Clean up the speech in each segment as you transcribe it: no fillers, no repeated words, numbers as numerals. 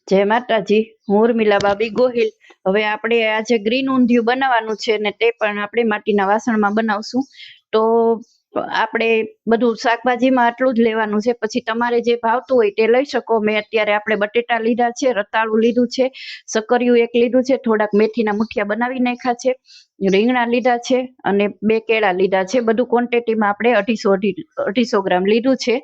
જય માતાજી, હું ઉર્મિલા બાબી ગોહિલ. હવે આપણે આજે ગ્રીન ઊંધિયું બનાવવાનું છે ને તે પણ આપણે માટીના વાસણમાં બનાવશું. તો આપણે બધું શાકભાજીમાં આટલું જ લેવાનું છે, પછી તમારે જે ભાવતું હોય તે લઈ શકો. મેં અત્યારે આપણે બટેટા લીધા છે, રતાળું લીધું છે, સક્કરિયું એક લીધું છે, થોડાક મેથીના મુઠિયા બનાવી નાખ્યા છે, રીંગણા લીધા છે અને 2 કેળા લીધા છે. બધું ક્વોન્ટિટીમાં આપણે 250 ગ્રામ લીધું છે.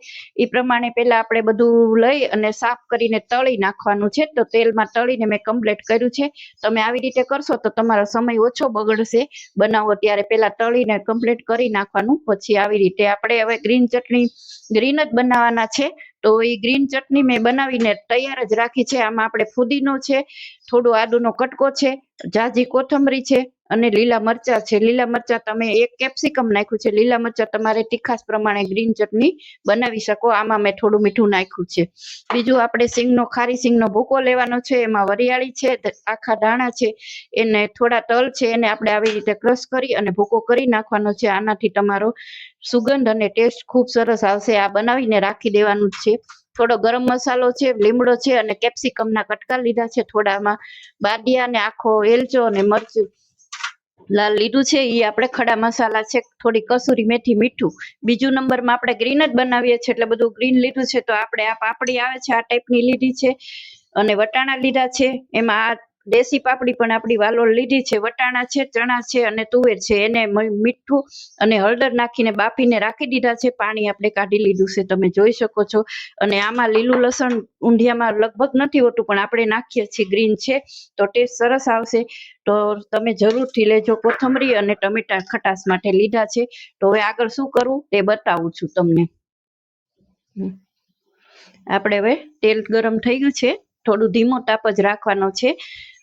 એ પ્રમાણે પહેલા આપણે બધું લઈ અને સાફ કરીને તળી નાખવાનું છે. તો તેલમાં તળીને મેં કમ્પ્લીટ કર્યું છે. તમે આવી રીતે કરશો તો તમારો સમય ઓછો બગડશે. બનાવો ત્યારે પહેલા તળીને કમ્પ્લીટ કરી નાખવાનું. પછી આવી રીતે આપણે હવે ગ્રીન ચટણી ગ્રીન જ બનાવવાના છે. તો એ ગ્રીન ચટણી મેં બનાવીને તૈયાર જ રાખી છે. આમાં આપણે ફુદીનો છે, થોડો આદુનો કટકો છે, ઝાઝી કોથમરી છે અને લીલા મરચા છે. લીલા મરચા તમે 1 કેપ્સિકમ નાખ્યું છે. લીલા મરચા તમારે તીખાસ પ્રમાણે ગ્રીન ચટણી બનાવી શકો. આમાં મેં થોડું મીઠું નાખ્યું છે. બીજું આપણે સિંગનો ખારી સિંગનો ભૂકો લેવાનો છે. એમાં વરિયાળી છે, આખા દાણા છે, એને થોડા તલ છે, એને આપણે આવી રીતે ક્રશ કરી અને ભૂકો કરી નાખવાનો છે. આનાથી તમારો સુગંધ અને ટેસ્ટ ખૂબ સરસ આવશે. આ બનાવીને રાખી દેવાનું છે. થોડો ગરમ મસાલો છે, લીમડો છે અને કેપ્સિકમના કટકા લીધા છે. થોડામાં બાદિયા ને આખો એલચો અને મરચું લાલ લીધું છે. એ આપણે ખડા મસાલા છે, થોડી કસૂરી મેથી, મીઠું. બીજું નંબરમાં આપણે ગ્રીન જ બનાવીએ છીએ એટલે બધું ગ્રીન લીધું છે. તો આપણે આ પાપડી આવે છે આ ટાઈપની લીધી છે અને વટાણા લીધા છે. એમાં આ દેશી પાપડી પણ આપણી વાલોળ લીધી છે. વટાણા છે, ચણા છે અને તુવેર છે. એને મીઠું અને હળદર નાખીને બાફીને રાખી દીધા છે. પાણી આપણે કાઢી લીધું છે, તમે જોઈ શકો છો. અને આમાં લીલું લસણ ઊંધિયામાં લગભગ નથી હોતું, પણ આપણે નાખીએ છીએ, ગ્રીન છે તો ટેસ્ટ સરસ આવશે. તો તમે જરૂરથી લેજો. કોથમરી અને ટમેટા ખટાશ માટે લીધા છે. તો હવે આગળ શું કરવું તે બતાવું છું તમને. આપણે હવે તેલ ગરમ થઈ ગયું છે. થોડું ધીમો તાપ જ રાખવાનો છે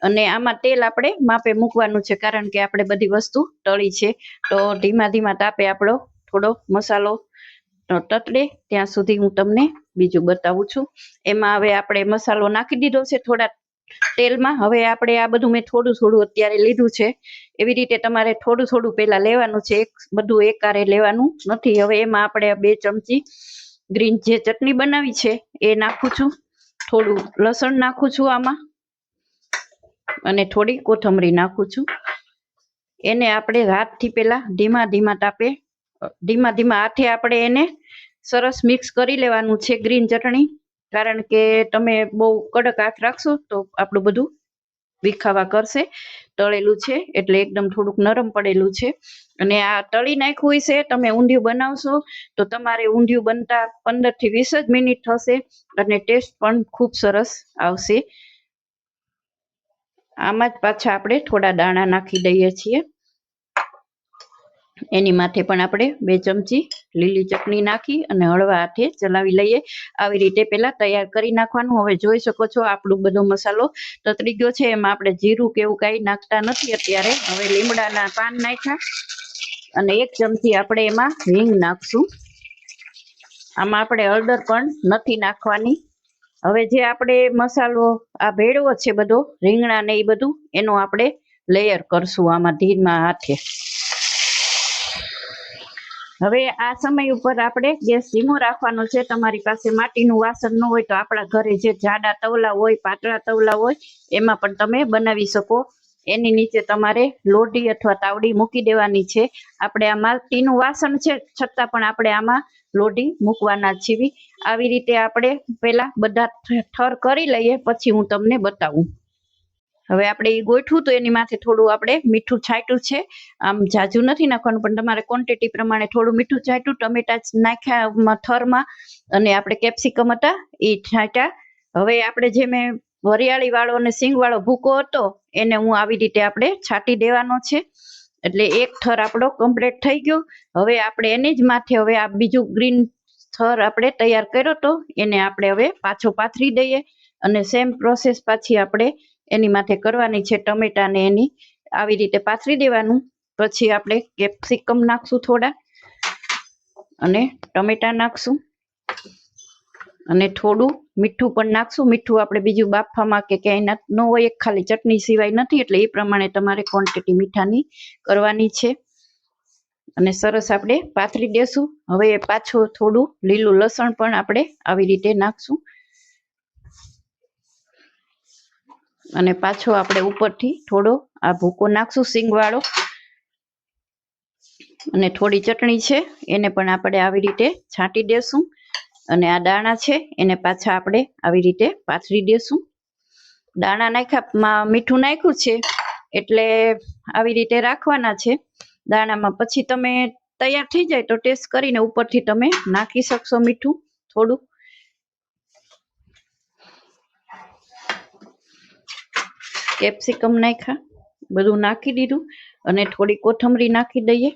અને આમાં તેલ આપણે માપે મૂકવાનું છે, કારણ કે આપણે બધી વસ્તુ તળી છે. તો ધીમા તાપે આપણો થોડો મસાલો તતડે ત્યાં સુધી હું તમને બીજું બતાવું છું. એમાં હવે આપણે મસાલો નાખી દીધો છે થોડા તેલમાં. હવે આપણે આ બધું મેં થોડું અત્યારે લીધું છે. એવી રીતે તમારે થોડું પહેલા લેવાનું છે, બધું એકારે લેવાનું નથી. હવે એમાં આપણે 2 ચમચી ગ્રીન જે ચટણી બનાવી છે એ નાખું છું. થોડું લસણ નાખું છું આમાં અને થોડી કોથમરી નાખું છું. એને આપણે હાથથી પહેલા ધીમા તાપે ધીમા હાથે આપણે એને સરસ મિક્સ કરી લેવાનું છે ગ્રીન ચટણી, કારણ કે તમે બહુ કડક હાથ રાખશો તો આપણું બધું વિખાવા કરશે. તળેલું છે એટલે એકદમ થોડુંક નરમ પડેલું છે. અને આ તળી નાખ્યું છે. તમે ઊંધિયું બનાવશો તો તમારે ઊંધિયું બનતા 15 થી 20 જ મિનિટ થશે અને ટેસ્ટ પણ ખૂબ સરસ આવશે. આમાં જ પાછા આપણે થોડા દાણા નાખી દઈએ છીએ. એની માથે પણ આપણે 2 ચમચી લીલી ચટણી નાખી અને હળવા હાથે ચલાવી લઈએ. આવી રીતે પહેલા તૈયાર કરી નાખવાનું. હવે જોઈ શકો છો આપણો બધો મસાલો તતરી ગયો છે. એમાં આપણે જીરું કે એવું કાંઈ નાખતા નથી અત્યારે. હવે લીમડાના પાન નાખ્યા અને 1 ચમચી આપણે એમાં હિંગ નાખશું. આમાં આપણે હળદર પણ નથી નાખવાની. હવે જે આપણે મસાલો આ ભેળવો છે બધો, રીંગણા ને એ બધું, એનો આપણે લેયર કરશું આમાં ધીમા હાથે. હવે આ સમય ઉપર આપણે ગેસ ધીમો રાખવાનો છે. તમારી પાસે માટીનું વાસણ ન હોય તો આપણા ઘરે જે જાડા તવલા હોય, પાતળા તવલા હોય, એમાં પણ તમે બનાવી શકો. એની નીચે તમારે લોઢી અથવા તાવડી મૂકી દેવાની છે. આપણે આ માટીનું વાસણ છે છતાં પણ આપણે આમાં લોઢી મૂકવાના છીએ. આવી રીતે આપણે પહેલા બધા થર કરી લઈએ, પછી હું તમને બતાવું. હવે આપણે એ ગોઠવું તો એની માથે થોડું આપણે મીઠું છાંટ્યું છે. આમ ઝાઝુ નથી નાખવાનું, પણ તમારે ક્વોન્ટિટી પ્રમાણે થોડું મીઠું છાંટ્યું. ટમેટા નાખ્યા થરમાં અને આપણે કેપ્સિકમ હતા એ છાંટ્યા. હવે આપણે જે મેં વરિયાળી વાળો અને સિંગ વાળો ભૂકો હતો એને હું આવી રીતે આપણે છાંટી દેવાનો છે. એટલે એક થર આપણો કમ્પ્લીટ થઈ ગયો. હવે આપણે એની જ માથે હવે આ બીજું ગ્રીન થર આપણે તૈયાર કર્યો તો એને આપણે હવે પાછો પાથરી દઈએ અને સેમ પ્રોસેસ પાછી આપણે એની માથે કરવાની છે. ટમેટા ને એની આવી રીતે પાથરી દેવાનું. પછી આપણે કેપ્સિકમ નાખશું થોડા અને ટમેટા નાખશું અને થોડું મીઠું પણ નાખશું. મીઠું આપણે બીજું બાફવામાં કે ક્યાંય ન હોય, એક ખાલી ચટણી સિવાય નથી, એટલે એ પ્રમાણે તમારે ક્વોન્ટિટી મીઠાની કરવાની છે. અને સરસ આપણે પાથરી દેશું. હવે પાછું થોડું લીલું લસણ પણ આપણે આવી રીતે નાખશું. અને પાછો આપણે ઉપરથી થોડો આ ભૂકો નાખશું સિંગવાળો. અને થોડી ચટણી છે એને પણ આપણે આવી રીતે છાંટી દેશું. અને આ દાણા છે એને પાછા આપણે આવી રીતે પાથરી દેશું. દાણા નાખ્યા મીઠું નાખ્યું છે એટલે આવી રીતે રાખવાના છે દાણામાં. પછી તમે તૈયાર થઈ જાય તો ટેસ્ટ કરીને ઉપરથી તમે નાખી શકશો મીઠું થોડું. કેપ્સિકમ નાખ્યા, બધું નાખી દીધું અને થોડી કોથમરી નાખી દઈએ.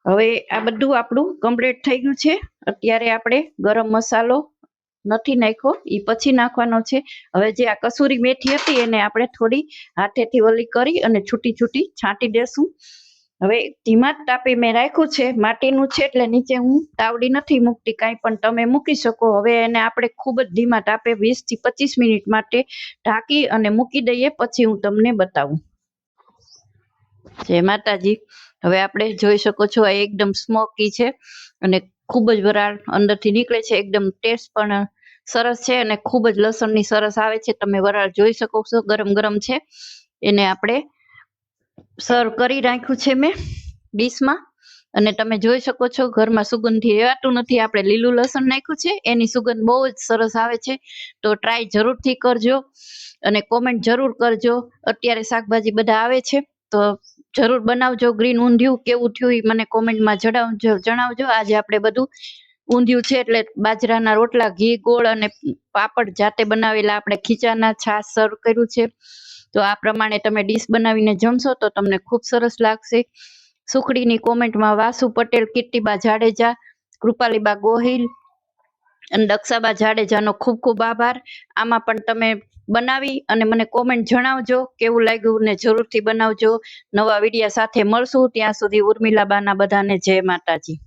હવે આ બધું આપણું કમ્પ્લીટ થઈ ગયું છે. અત્યારે આપણે ગરમ મસાલો નથી નાખ્યો, એ પછી નાખવાનો છે. હવે જે આ કસૂરી મેથી હતી એને આપણે થોડી હાથેથી ઓલી કરી અને છૂટી છૂટી છાંટી દેશું. હવે ધીમા તાપે મેં રાખ્યું છે, માટીનું છે એટલે નીચે હું તાવડી નથી મૂકતી, કાંઈ પણ તમે મૂકી શકો. હવે એને આપણે ખૂબ જ ધીમા તાપે 20 થી 25 મિનિટ માટે ઢાંકી અને મૂકી દઈએ, પછી હું તમને બતાવું. જય માતાજી. હવે આપણે જોઈ શકો છો આ એકદમ સ્મોકી છે અને ખૂબ જ વરાળ અંદરથી નીકળે છે. એકદમ ટેસ્ટ પણ સરસ છે અને ખૂબ જ લસણની સરસ આવે છે. તમે વરાળ જોઈ શકો છો, ગરમ ગરમ છે. એને આપણે સર્વ કરી રાખ્યું છે મેં ડીશમાં અને તમે જોઈ શકો છો ઘરમાં સુગંધથી રહેવાતું નથી. આપણે લીલું લસણ નાખ્યું છે એની સુગંધ બહુ જ સરસ આવે છે. તો ટ્રાય જરૂરથી કરજો અને કોમેન્ટ જરૂર કરજો. અત્યારે શાકભાજી બધા આવે છે તો જરૂર બનાવજો. ગ્રીન ઊંધિયું કેવું થયું એ મને કોમેન્ટમાં જણાવજો. આજે આપણે બધું ઊંધિયું છે એટલે બાજરાના રોટલા, ઘી, ગોળ અને પાપડ જાતે બનાવેલા આપણે ખીચાના છાશ સર્વ કર્યું છે. તો આ પ્રમાણે તમે ડીશ બનાવીને જમશો તો તમને ખૂબ સરસ લાગશે. સુખડીની કોમેન્ટમાં વાસુ પટેલ, કીર્તિબા જાડેજા, કૃપાલીબા ગોહિલ અને દક્ષાબા જાડેજાનો ખૂબ ખૂબ આભાર. આમાં પણ તમે બનાવી અને મને કોમેન્ટ જણાવજો કેવું લાગ્યું ને જરૂરથી બનાવજો. નવા વિડીયા સાથે મળશું, ત્યાં સુધી ઉર્મિલાબાના બધાને જય માતાજી.